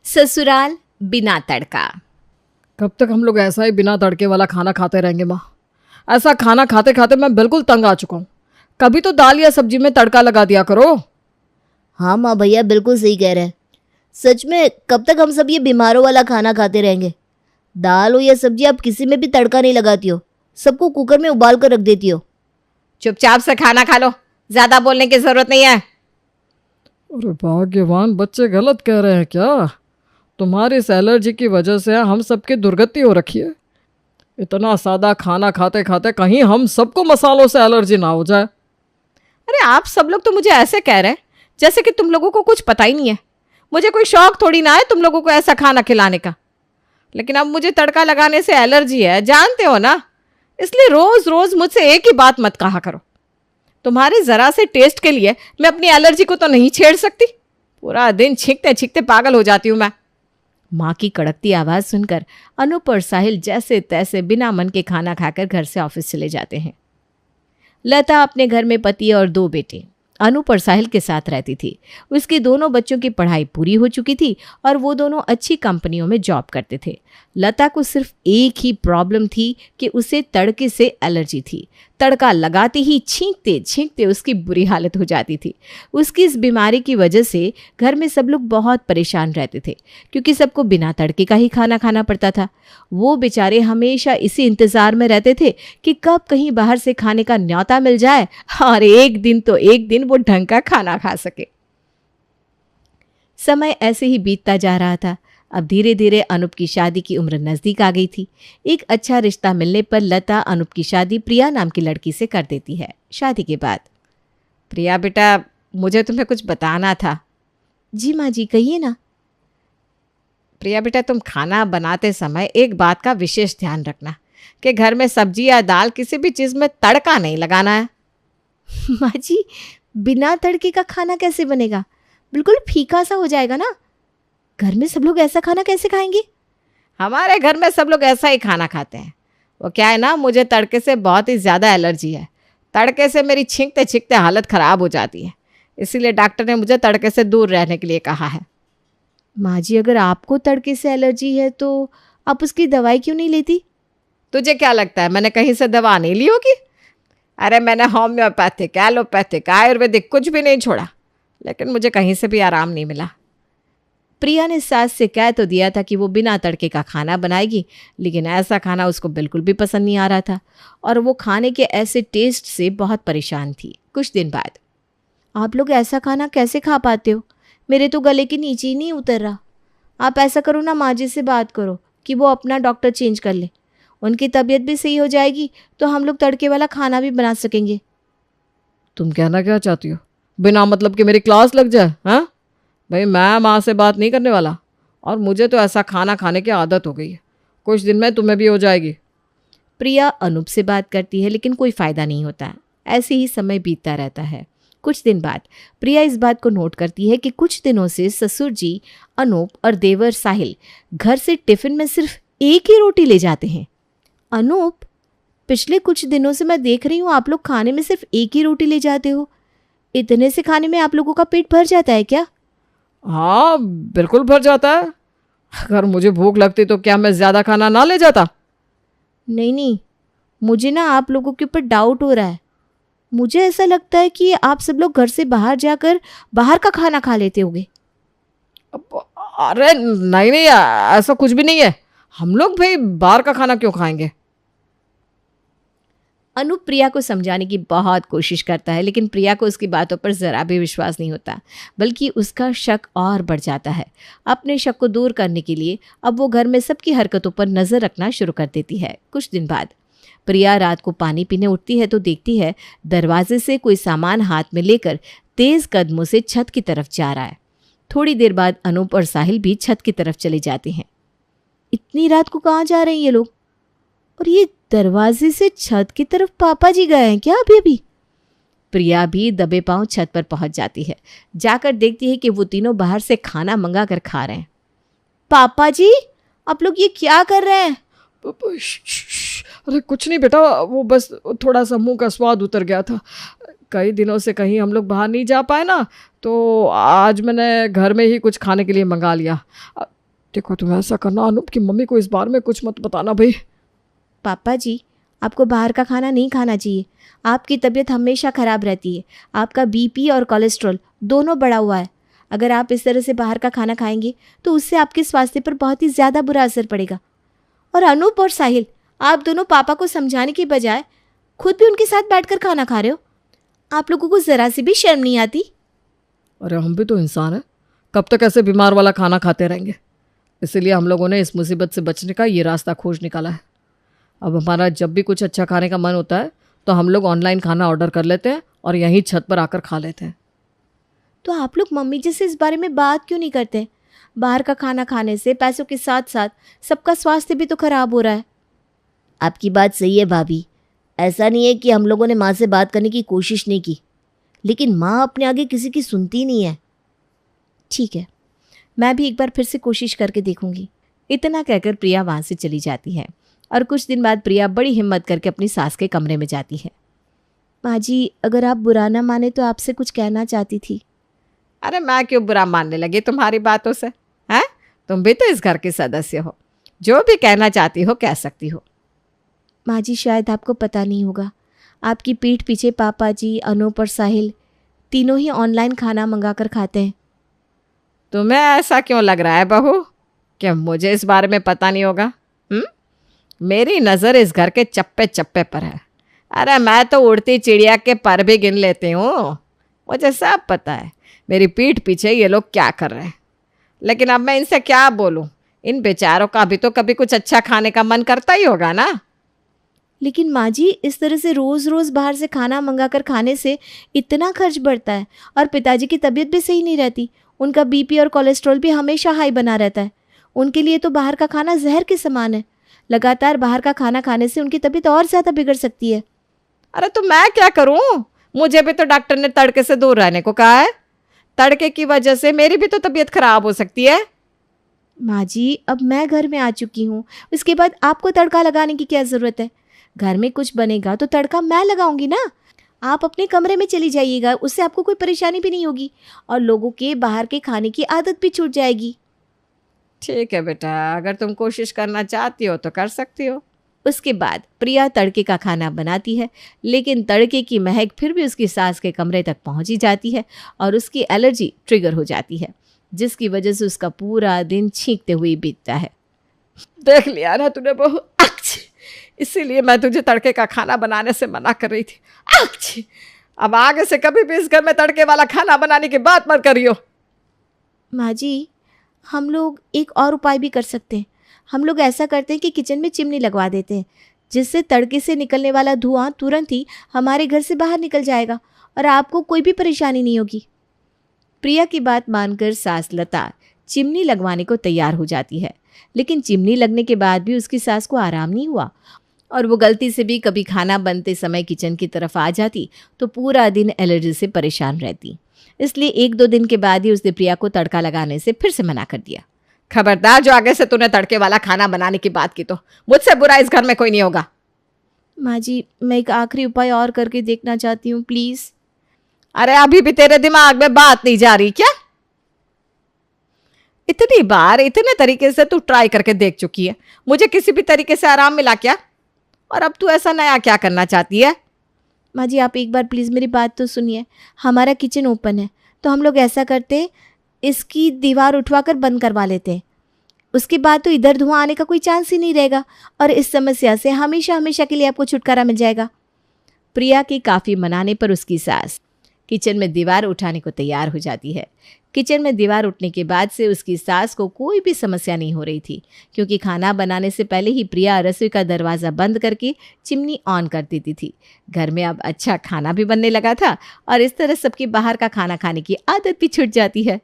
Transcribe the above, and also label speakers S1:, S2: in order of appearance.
S1: ससुराल बिना तड़का।
S2: कब तक हम लोग ऐसा ही बिना तड़के वाला खाना खाते रहेंगे माँ? ऐसा खाना खाते खाते मैं बिल्कुल तंग आ चुका हूँ। कभी तो दाल या सब्जी में तड़का लगा दिया करो।
S3: हाँ माँ भैया बिल्कुल सही कह रहे हैं। सच में कब तक हम सब ये बीमारों वाला खाना खाते रहेंगे? दाल हो या सब्जी आप किसी में भी तड़का नहीं लगाती हो, सबको कुकर में उबाल कर रख देती हो।
S1: चुपचाप से खाना खा लो, ज्यादा बोलने की जरूरत नहीं है।
S2: अरे भाग्यवान बच्चे गलत कह रहे हैं क्या? तुम्हारी इस एलर्जी की वजह से हम सबकी दुर्गति हो रखी है। इतना सादा खाना खाते खाते कहीं हम सबको मसालों से एलर्जी ना हो जाए।
S1: अरे आप सब लोग तो मुझे ऐसे कह रहे हैं जैसे कि तुम लोगों को कुछ पता ही नहीं है। मुझे कोई शौक थोड़ी ना है तुम लोगों को ऐसा खाना खिलाने का। लेकिन अब मुझे तड़का लगाने से एलर्जी है, जानते हो ना। इसलिए रोज रोज मुझसे एक ही बात मत कहा करो। तुम्हारे जरा से टेस्ट के लिए मैं अपनी एलर्जी को तो नहीं छेड़ सकती। पूरा दिन छींकते छींकते पागल हो जाती हूं मैं। माँ की कड़कती आवाज सुनकर अनूप और साहिल जैसे तैसे बिना मन के खाना खाकर घर से ऑफिस चले जाते हैं। लता अपने घर में पति और 2 बेटे अनूप और साहिल के साथ रहती थी। उसके दोनों बच्चों की पढ़ाई पूरी हो चुकी थी और वो दोनों अच्छी कंपनियों में जॉब करते थे। लता को सिर्फ एक ही प्रॉब्लम थी कि उसे तड़के से एलर्जी थी। तड़का लगाते ही छींकते छींकते उसकी बुरी हालत हो जाती थी। उसकी इस बीमारी की वजह से घर में सब लोग बहुत परेशान रहते थे, क्योंकि सबको बिना तड़के का ही खाना खाना पड़ता था। वो बेचारे हमेशा इसी इंतजार में रहते थे कि कब कहीं बाहर से खाने का न्योता मिल जाए और एक दिन वो ढंग का खाना खा सके। समय ऐसे ही बीतता जा रहा था। अब धीरे धीरे अनूप की शादी की उम्र नजदीक आ गई थी। एक अच्छा रिश्ता मिलने पर लता अनूप की शादी प्रिया नाम की लड़की से कर देती है। शादी के बाद, प्रिया बेटा, मुझे तुम्हें कुछ बताना था।
S3: जी माँ जी, कहिए ना।
S1: प्रिया बेटा, तुम खाना बनाते समय एक बात का विशेष ध्यान रखना कि घर में सब्जी या दाल किसी भी चीज़ में तड़का नहीं लगाना है।
S3: माँ जी, बिना तड़के का खाना कैसे बनेगा? बिल्कुल फीका सा हो जाएगा ना। घर में सब लोग ऐसा खाना कैसे खाएंगे?
S1: हमारे घर में सब लोग ऐसा ही खाना खाते हैं। वो क्या है ना, मुझे तड़के से बहुत ही ज़्यादा एलर्जी है। तड़के से मेरी छींकते छींकते हालत ख़राब हो जाती है। इसीलिए डॉक्टर ने मुझे तड़के से दूर रहने के लिए कहा है।
S3: माँ जी, अगर आपको तड़के से एलर्जी है तो आप उसकी दवाई क्यों नहीं लेती?
S1: तुझे क्या लगता है मैंने कहीं से दवा नहीं ली होगी? अरे मैंने होम्योपैथिक, एलोपैथिक, आयुर्वेदिक कुछ भी नहीं छोड़ा, लेकिन मुझे कहीं से भी आराम नहीं मिला। प्रिया ने सास से कह तो दिया था कि वो बिना तड़के का खाना बनाएगी, लेकिन ऐसा खाना उसको बिल्कुल भी पसंद नहीं आ रहा था और वो खाने के ऐसे टेस्ट से बहुत परेशान थी। कुछ दिन बाद,
S3: आप लोग ऐसा खाना कैसे खा पाते हो? मेरे तो गले के नीचे ही नहीं उतर रहा। आप ऐसा करो ना, माँ जी से बात करो कि वो अपना डॉक्टर चेंज कर ले। उनकी तबीयत भी सही हो जाएगी तो हम लोग तड़के वाला खाना भी बना सकेंगे।
S2: तुम कहना क्या चाहती हो? बिना मतलब कि मेरी क्लास लग जाए? हाँ भाई, मैं माँ से बात नहीं करने वाला और मुझे तो ऐसा खाना खाने की आदत हो गई है। कुछ दिन में तुम्हें भी हो जाएगी।
S3: प्रिया अनूप से बात करती है, लेकिन कोई फ़ायदा नहीं होता। ऐसे ही समय बीतता रहता है। कुछ दिन बाद प्रिया इस बात को नोट करती है कि कुछ दिनों से ससुर जी अनूप और देवर साहिल घर से टिफ़िन में सिर्फ एक ही रोटी ले जाते हैं। अनूप, पिछले कुछ दिनों से मैं देख रही हूँ आप लोग खाने में सिर्फ एक ही रोटी ले जाते हो। इतने से खाने में आप लोगों का पेट भर जाता है क्या?
S2: हाँ बिल्कुल भर जाता है। अगर मुझे भूख लगती तो क्या मैं ज़्यादा खाना ना ले जाता?
S3: नहीं, मुझे ना आप लोगों के ऊपर डाउट हो रहा है। मुझे ऐसा लगता है कि आप सब लोग घर से बाहर जाकर बाहर का खाना खा लेते होगे।
S2: अरे नहीं नहीं, ऐसा कुछ भी नहीं है। हम लोग भाई बाहर का खाना क्यों खाएंगे?
S1: अनूप प्रिया को समझाने की बहुत कोशिश करता है, लेकिन प्रिया को उसकी बातों पर ज़रा भी विश्वास नहीं होता, बल्कि उसका शक और बढ़ जाता है। अपने शक को दूर करने के लिए अब वो घर में सबकी हरकतों पर नज़र रखना शुरू कर देती है। कुछ दिन बाद प्रिया रात को पानी पीने उठती है तो देखती है दरवाजे से कोई सामान हाथ में लेकर तेज़ कदमों से छत की तरफ जा रहा है। थोड़ी देर बाद अनूप और साहिल भी छत की तरफ चले जाते हैं।
S3: इतनी रात को कहाँ जा रहे हैं ये लोग? और ये दरवाजे से छत की तरफ पापा जी गए हैं क्या अभी?
S1: प्रिया भी दबे पांव छत पर पहुंच जाती है। जाकर देखती है कि वो तीनों बाहर से खाना मंगा कर खा रहे हैं।
S3: पापा जी, आप लोग ये क्या कर रहे हैं?
S2: अरे कुछ नहीं बेटा, वो बस थोड़ा सा मुंह का स्वाद उतर गया था। कई दिनों से कहीं हम लोग बाहर नहीं जा पाए ना, तो आज मैंने घर में ही कुछ खाने के लिए मंगा लिया। देखो तुम ऐसा करना अनूप कि मम्मी को इस बारे में कुछ मत बताना भाई।
S3: पापा जी, आपको बाहर का खाना नहीं खाना चाहिए। आपकी तबीयत हमेशा ख़राब रहती है। आपका बीपी और कोलेस्ट्रॉल दोनों बढ़ा हुआ है। अगर आप इस तरह से बाहर का खाना खाएंगे तो उससे आपके स्वास्थ्य पर बहुत ही ज़्यादा बुरा असर पड़ेगा। और अनूप और साहिल, आप दोनों पापा को समझाने की बजाय खुद भी उनके साथ बैठकर खाना खा रहे हो। आप लोगों को ज़रा सी भी शर्म नहीं आती?
S2: अरे हम भी तो इंसान हैं, कब तक ऐसे बीमार वाला खाना खाते रहेंगे। इसीलिए हम लोगों ने इस मुसीबत से बचने का ये रास्ता खोज निकाला है। अब हमारा जब भी कुछ अच्छा खाने का मन होता है तो हम लोग ऑनलाइन खाना ऑर्डर कर लेते हैं और यहीं छत पर आकर खा लेते हैं।
S3: तो आप लोग मम्मी जी से इस बारे में बात क्यों नहीं करते? बाहर का खाना खाने से पैसों के साथ साथ सबका स्वास्थ्य भी तो खराब हो रहा है।
S4: आपकी बात सही है भाभी। ऐसा नहीं है कि हम लोगों ने माँ से बात करने की कोशिश नहीं की, लेकिन माँ अपने आगे किसी की सुनती नहीं है।
S3: ठीक है, मैं भी एक बार फिर से कोशिश करके देखूंगी। इतना कहकर प्रिया वहाँ से चली जाती है और कुछ दिन बाद प्रिया बड़ी हिम्मत करके अपनी सास के कमरे में जाती है। माँ जी, अगर आप बुरा ना माने तो आपसे कुछ कहना चाहती थी।
S1: अरे मैं क्यों बुरा मानने लगी तुम्हारी बातों से? हैं? तुम भी तो इस घर के सदस्य हो, जो भी कहना चाहती हो कह सकती हो।
S3: माँ जी, शायद आपको पता नहीं होगा, आपकी पीठ पीछे पापा जी, अनूप और साहिल तीनों ही ऑनलाइन खाना मंगा कर खाते हैं।
S1: तुम्हें ऐसा क्यों लग रहा है बहू कि मुझे इस बारे में पता नहीं होगा? मेरी नज़र इस घर के चप्पे चप्पे पर है। अरे मैं तो उड़ती चिड़िया के पर भी गिन लेती हूँ। मुझे सब पता है मेरी पीठ पीछे ये लोग क्या कर रहे हैं। लेकिन अब मैं इनसे क्या बोलूँ? इन बेचारों का भी तो कभी कुछ अच्छा खाने का मन करता ही होगा ना।
S3: लेकिन माँ जी, इस तरह से रोज़ रोज़ बाहर से खाना मंगाकर खाने से इतना खर्च बढ़ता है और पिताजी की तबीयत भी सही नहीं रहती। उनका बीपी और कोलेस्ट्रॉल भी हमेशा हाई बना रहता है। उनके लिए तो बाहर का खाना जहर के समान है। लगातार बाहर का खाना खाने से उनकी तबीयत और ज़्यादा बिगड़ सकती है।
S1: अरे तो मैं क्या करूँ? मुझे भी तो डॉक्टर ने तड़के से दूर रहने को कहा है। तड़के की वजह से मेरी भी तो तबीयत खराब हो सकती है।
S3: माँ जी, अब मैं घर में आ चुकी हूँ, उसके बाद आपको तड़का लगाने की क्या ज़रूरत है? घर में कुछ बनेगा तो तड़का मैं लगाऊंगी ना। आप अपने कमरे में चली जाइएगा, उससे आपको कोई परेशानी भी नहीं होगी और लोगों के बाहर के खाने की आदत भी छूट जाएगी।
S1: ठीक है बेटा, अगर तुम कोशिश करना चाहती हो तो कर सकती हो।
S3: उसके बाद प्रिया तड़के का खाना बनाती है, लेकिन तड़के की महक फिर भी उसकी सास के कमरे तक पहुंची जाती है और उसकी एलर्जी ट्रिगर हो जाती है, जिसकी वजह से उसका पूरा दिन छींकते हुए बीतता है।
S1: देख लिया ना तूने बहू, इसीलिए मैं तुझे तड़के का खाना बनाने से मना कर रही थी। अब आगे से कभी भी इस घर में तड़के वाला खाना बनाने की बात मत करियो।
S3: माँ जी, हम लोग एक और उपाय भी कर सकते हैं। हम लोग ऐसा करते हैं कि किचन में चिमनी लगवा देते हैं, जिससे तड़के से निकलने वाला धुआं तुरंत ही हमारे घर से बाहर निकल जाएगा और आपको कोई भी परेशानी नहीं होगी। प्रिया की बात मानकर सास लता चिमनी लगवाने को तैयार हो जाती है, लेकिन चिमनी लगने के बाद भी उसकी सास को आराम नहीं हुआ और वो गलती से भी कभी खाना बनते समय किचन की तरफ आ जाती तो पूरा दिन एलर्जी से परेशान रहती। इसलिए 1-2 दिन के बाद ही उसने प्रिया को तड़का लगाने से फिर से मना कर दिया।
S1: खबरदार, जो आगे से तूने तड़के वाला खाना बनाने की बात की तो मुझसे बुरा इस घर में कोई नहीं होगा।
S3: माँ जी, मैं एक आखिरी उपाय और करके देखना चाहती हूँ, प्लीज़।
S1: अरे अभी भी तेरे दिमाग में बात नहीं जा रही क्या? इतनी बार इतने तरीके से तू ट्राई करके देख चुकी है, मुझे किसी भी तरीके से आराम मिला क्या? और अब तू ऐसा नया क्या करना चाहती है?
S3: माँ जी, आप एक बार प्लीज़ मेरी बात तो सुनिए। हमारा किचन ओपन है, तो हम लोग ऐसा करते हैं, इसकी दीवार उठवा कर बंद करवा लेते हैं। उसके बाद तो इधर धुआं आने का कोई चांस ही नहीं रहेगा और इस समस्या से हमेशा हमेशा के लिए आपको छुटकारा मिल जाएगा। प्रिया के काफ़ी मनाने पर उसकी सास किचन में दीवार उठाने को तैयार हो जाती है। किचन में दीवार उठने के बाद से उसकी सास को कोई भी समस्या नहीं हो रही थी, क्योंकि खाना बनाने से पहले ही प्रिया रसोई का दरवाज़ा बंद करके चिमनी ऑन कर देती थी। घर में अब अच्छा खाना भी बनने लगा था और इस तरह सबकी बाहर का खाना खाने की आदत भी छूट जाती है।